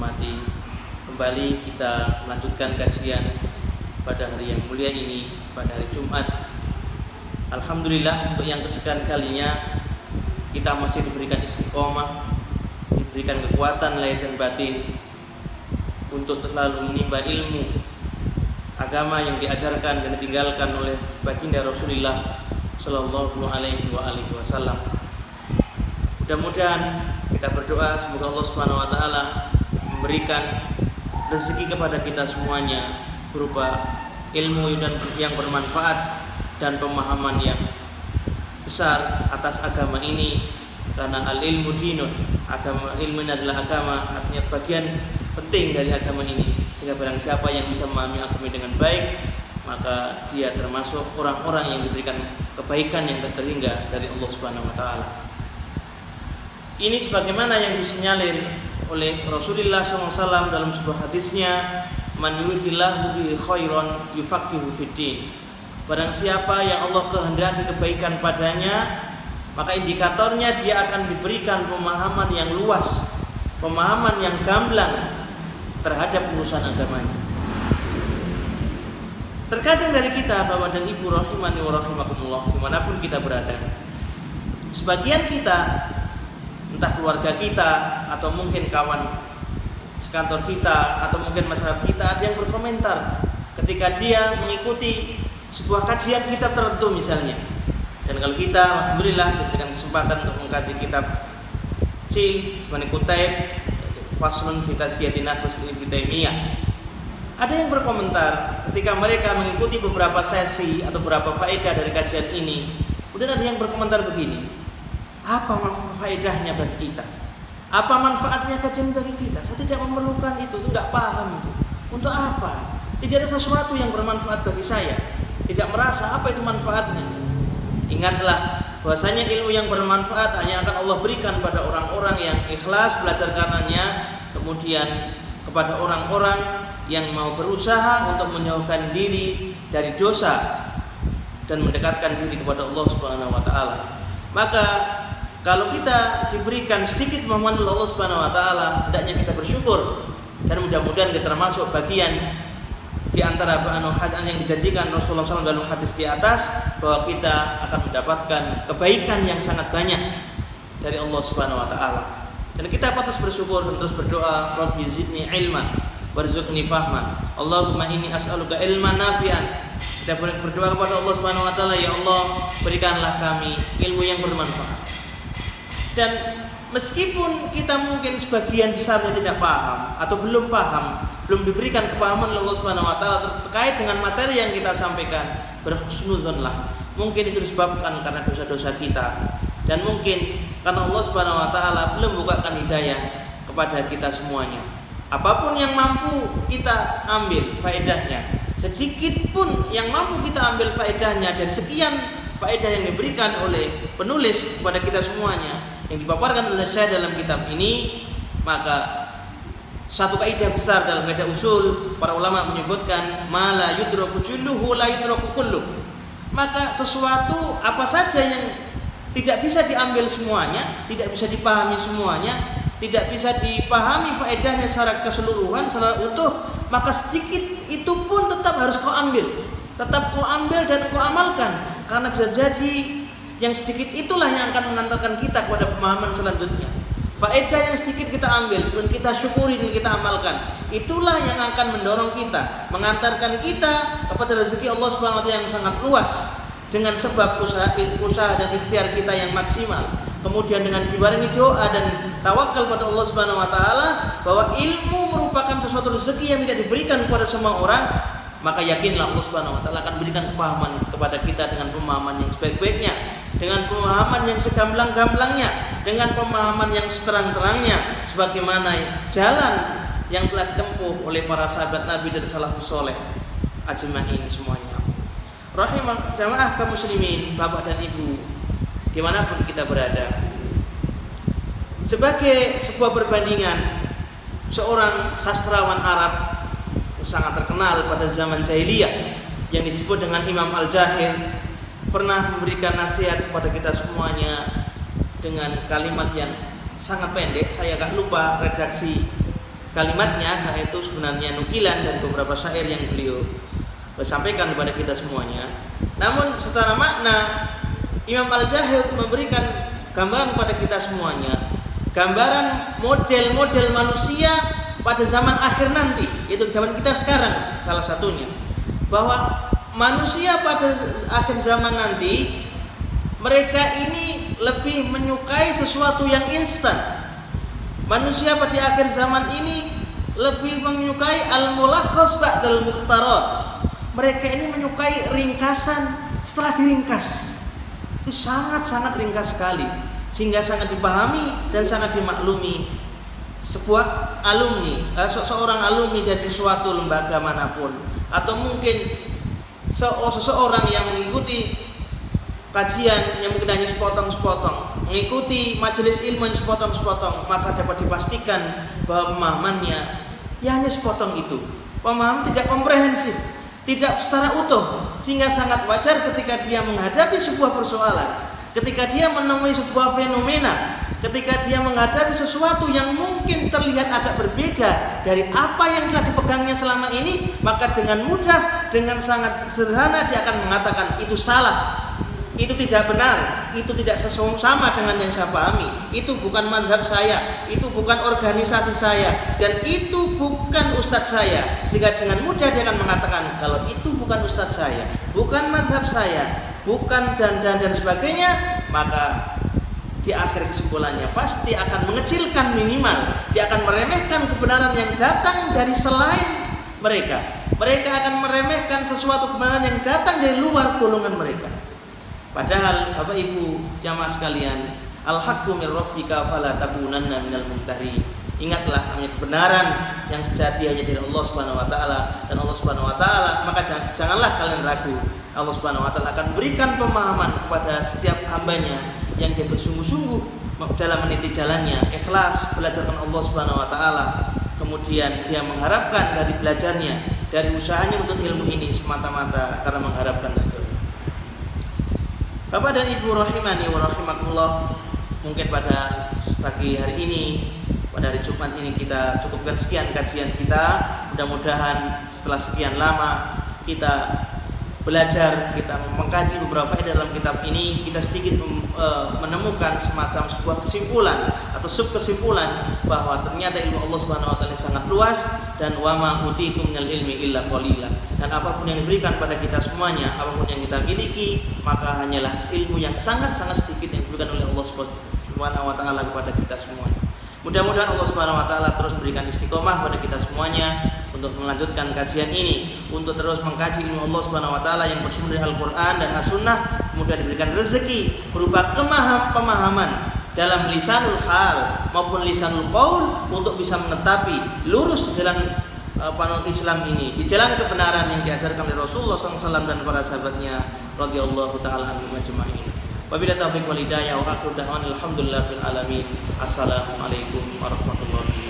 hormati, kembali kita melanjutkan kajian pada hari yang mulia ini, pada hari Jumat. Alhamdulillah, untuk yang kesekian kalinya kita masih diberikan istiqomah, diberikan kekuatan lahir dan batin untuk selalu menimba ilmu agama yang diajarkan dan ditinggalkan oleh baginda Rasulullah Sallallahu Alaihi Wasallam. Mudah-mudahan kita berdoa semoga Allah Subhanahu Wa Taala memberikan rezeki kepada kita semuanya berupa ilmu dan yang bermanfaat dan pemahaman yang besar atas agama ini, karena al-ilmu dinun, ilmu adalah agama, artinya bagian penting dari agama ini. Sehingga barang siapa yang bisa memahami agama ini dengan baik, maka dia termasuk orang-orang yang diberikan kebaikan yang tak terhingga dari Allah Subhanahu Wa Taala. Ini sebagaimana yang disinyalir oleh Rasulullah SAW dalam sebuah hadisnya, man yuridillahu bihi khairan yufaqihu fiddin. Barang siapa yang Allah kehendaki kebaikan padanya, maka indikatornya dia akan diberikan pemahaman yang luas, pemahaman yang gamblang terhadap urusan agamanya. Terkadang dari kita, Bapak dan Ibu rahimani wa rahimakumullah, dimanapun kita berada, sebagian kita, entah keluarga kita atau mungkin kawan sekantor kita atau mungkin masyarakat kita, ada yang berkomentar ketika dia mengikuti sebuah kajian kitab tertentu misalnya. Dan kalau kita alhamdulillah diberikan kesempatan untuk mengkaji kitab kecil seperti Kutaib Faslun fi Tazkiyati Nafs Ibnu Taimiyah, ada yang berkomentar ketika mereka mengikuti beberapa sesi atau beberapa faedah dari kajian ini, kemudian ada yang berkomentar begini, apa faedahnya bagi kita? Apa manfaatnya kajian bagi kita? Saya tidak memerlukan itu tidak paham. Untuk apa? Tidak ada sesuatu yang bermanfaat bagi saya. Tidak merasa apa itu manfaatnya. Ingatlah bahwasanya ilmu yang bermanfaat hanya akan Allah berikan pada orang-orang yang ikhlas belajar karenanya, kemudian kepada orang-orang yang mau berusaha untuk menjauhkan diri dari dosa dan mendekatkan diri kepada Allah Subhanahu Wa Taala. Maka kalau kita diberikan sedikit pemahaman Allah Subhanahu Wa Taala, hendaknya kita bersyukur dan mudah-mudahan kita termasuk bagian di antara hadis yang dijanjikan Rasulullah SAW dalam hadis di atas, bahwa kita akan mendapatkan kebaikan yang sangat banyak dari Allah Subhanahu Wa Taala. Dan kita patut bersyukur dan terus berdoa, Rabbi zidni ilma warzuqni fahma. Allahumma inni as'aluka ilman nafi'an. Kita berdoa kepada Allah Subhanahu Wa Taala, ya Allah, berikanlah kami ilmu yang bermanfaat. Dan meskipun kita mungkin sebagian besarnya tidak paham atau belum paham, belum diberikan kepahaman oleh Allah Subhanahu Wa Taala terkait dengan materi yang kita sampaikan, berhusnudzonlah. Mungkin itu disebabkan karena dosa-dosa kita, dan mungkin karena Allah Subhanahu Wa Taala belum bukakan hidayah kepada kita semuanya. Apapun yang mampu kita ambil faedahnya, sedikit pun yang mampu kita ambil faedahnya dari sekian faedah yang diberikan oleh penulis kepada kita semuanya, yang dipaparkan oleh saya dalam kitab ini, maka satu kaidah besar dalam kaidah usul para ulama menyebutkan mala yudraku julluhu la yudraku kulluh. Maka sesuatu apa saja yang tidak bisa diambil semuanya, tidak bisa dipahami semuanya, tidak bisa dipahami faedahnya secara keseluruhan, secara utuh, maka sedikit itu pun tetap harus kau ambil, tetap kau ambil dan kau amalkan, karena bisa jadi yang sedikit itulah yang akan mengantarkan kita kepada pemahaman selanjutnya. Faedah yang sedikit kita ambil dan kita syukuri dan kita amalkan, itulah yang akan mendorong kita, mengantarkan kita kepada rezeki Allah Subhanahu Wa Taala yang sangat luas, dengan sebab usaha dan ikhtiar kita yang maksimal. Kemudian dengan dibarengi doa dan tawakal pada Allah Subhanahu Wa Taala bahwa ilmu merupakan sesuatu rezeki yang tidak diberikan kepada semua orang, maka yakinlah Allah Subhanahu Wa Taala akan berikan kepahaman kepada kita dengan pemahaman yang sebaik-baiknya, dengan pemahaman yang segamblang-gamblangnya, dengan pemahaman yang seterang-terangnya, sebagaimana jalan yang telah ditempuh oleh para sahabat Nabi dan salafus soleh ajma'in semuanya. Rahimah jamaah kaum muslimin, bapak dan ibu, dimanapun kita berada. Sebagai sebuah perbandingan, seorang sastrawan Arab sangat terkenal pada zaman jahiliyah yang disebut dengan Imam Al-Jahir pernah memberikan nasihat kepada kita semuanya dengan kalimat yang sangat pendek. Saya agak lupa redaksi kalimatnya, karena itu sebenarnya nukilan dari beberapa syair yang beliau sampaikan kepada kita semuanya. Namun secara makna Imam Al-Jahid memberikan gambaran kepada kita semuanya, gambaran model-model manusia pada zaman akhir nanti, yaitu zaman kita sekarang salah satunya, bahwa manusia pada akhir zaman nanti mereka ini lebih menyukai sesuatu yang instan. Manusia pada akhir zaman ini lebih menyukai al-mulakhas ba'dal mukhtarat. Mereka ini menyukai ringkasan setelah diringkas. Itu sangat-sangat ringkas sekali, sehingga sangat dipahami dan sangat dimaklumi sebuah alumni, seorang alumni dari suatu lembaga manapun, atau mungkin seseorang yang mengikuti kajian yang mungkin hanya sepotong-sepotong, mengikuti majelis ilmu yang sepotong-sepotong, maka dapat dipastikan bahwa pemahamannya ya hanya sepotong itu. Pemahaman tidak komprehensif, tidak secara utuh, sehingga sangat wajar ketika dia menghadapi sebuah persoalan, ketika dia menemui sebuah fenomena, ketika dia menghadapi sesuatu yang mungkin terlihat agak berbeda dari apa yang telah dipegangnya selama ini, maka dengan mudah, dengan sangat sederhana dia akan mengatakan itu salah, itu tidak benar, itu tidak sama dengan yang saya pahami, itu bukan mazhab saya, itu bukan organisasi saya, dan itu bukan ustadz saya. Sehingga dengan mudah dia akan mengatakan kalau itu bukan ustadz saya, bukan mazhab saya, bukan dan sebagainya, maka di akhir kesimpulannya pasti akan mengecilkan, minimal dia akan meremehkan kebenaran yang datang dari selain mereka. Mereka akan meremehkan sesuatu kebenaran yang datang dari luar golongan mereka. Padahal Bapak Ibu jamaah sekalian, al-haqqu min rabbika fala takunanna minal mumtarin. Ingatlah kebenaran yang sejati hanya dari Allah Subhanahu wa taala, dan Allah Subhanahu wa taala, maka janganlah kalian ragu. Allah Subhanahu wa taala akan berikan pemahaman kepada setiap hambanya yang dia bersungguh-sungguh dalam meniti jalannya, ikhlas belajar dengan Allah Subhanahu wa taala. Kemudian dia mengharapkan dari belajarnya, dari usahanya untuk ilmu ini semata-mata karena mengharapkan itu. Bapak dan Ibu rahimani wa rahimakumullah, mungkin pada pagi hari ini, pada hari Jumat ini kita cukupkan sekian kajian kita. Mudah-mudahan setelah sekian lama kita belajar, kita mengkaji beberapa faedah dalam kitab ini, kita sedikit menemukan semacam sebuah kesimpulan atau subkesimpulan bahwa ternyata ilmu Allah Subhanahu wa taala sangat luas, dan wa ma utitu minal ilmi illa qalila. Dan apapun yang diberikan pada kita semuanya, apapun yang kita miliki, maka hanyalah ilmu yang sangat-sangat sedikit yang diberikan oleh Allah Subhanahu wa taala kepada kita semuanya. Mudah-mudahan Allah Subhanahu wa taala terus berikan istiqomah pada kita semuanya untuk melanjutkan kajian ini, untuk terus mengkaji ilmu Allah Subhanahu wa taala yang bersumber dari Al-Qur'an dan As-Sunnah. Kemudian diberikan rezeki berupa pemahaman dalam lisanul hal maupun lisanul qaul untuk bisa menetapi lurus di jalan panut Islam ini, di jalan kebenaran yang diajarkan oleh Rasulullah SAW dan para sahabatnya radhiyallahu taala anhum ajma'in. Wabillahi taufiq wal hidayah wa akhiru da'wana alhamdulillahil alamin. Assalamualaikum warahmatullahi wabarakatuh.